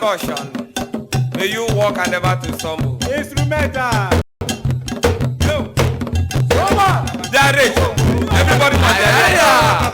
Percussion. May you walk and never to stumble. Instrumental. Yo. Gyration. Everybody my gyration.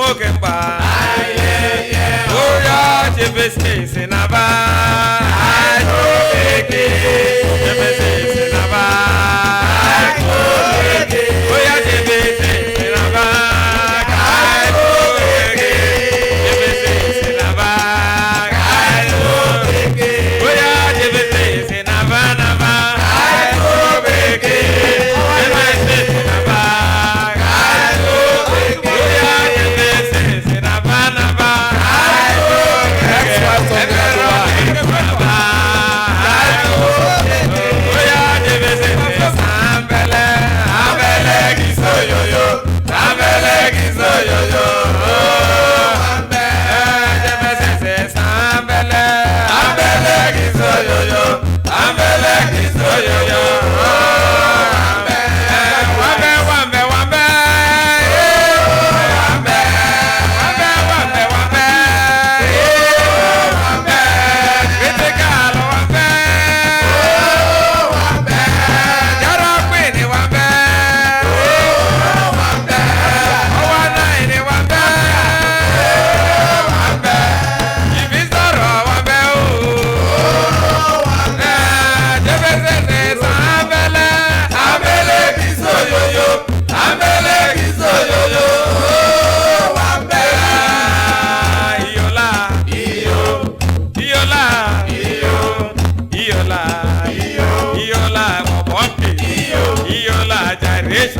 Mokemba. Oh yeah, Jebese Sinaba. Jebese Sinaba. Oh yeah, Jebese Sinaba. Jebese Sinaba. Oh yeah, Jebese Sinaba Naba.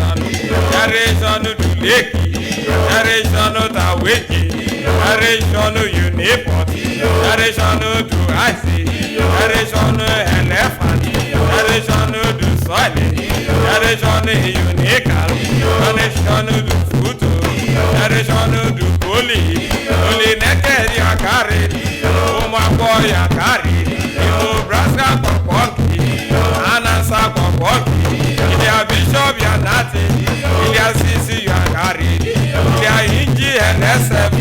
Gyration to Leki, Gyration to Wiki, Gyration to Uniport, Gyration to Icy, Gyration to Elephant, Gyration to Solid, Gyration to Unical, Gyration to Futo, Gyration to Poli, Poli Naked Yakari, Oma Boy Yakari, Braska Poponki, Anasa Poponki, Ilya Bishop Yanati, Ilya Sisi Yakari, Ilya Inji and SF,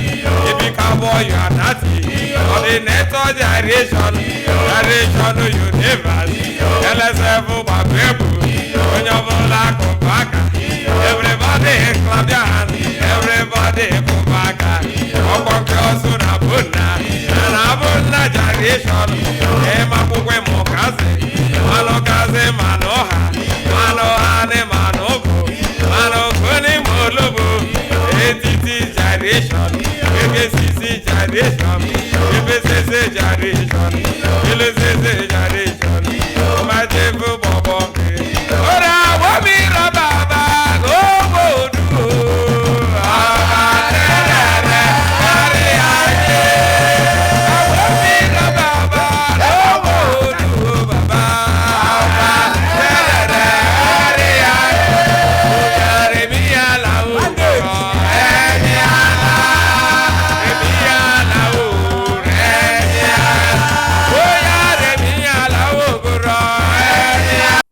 Ibikabo Yanati, on the net of Gyration, Gyration Universe, LSF Babebu, Onyabola Kobaka, everybody clap their hands, everybody Kobaka, Okonkosuna Buna, and Abuna Gyration, Emapukwe Mokaze, Malokaze Manoha, Manohane Manoko, Manokoni Molobo, ATT Gyration, ABCC Gyration, ABCC Gyration, LSC Gyration.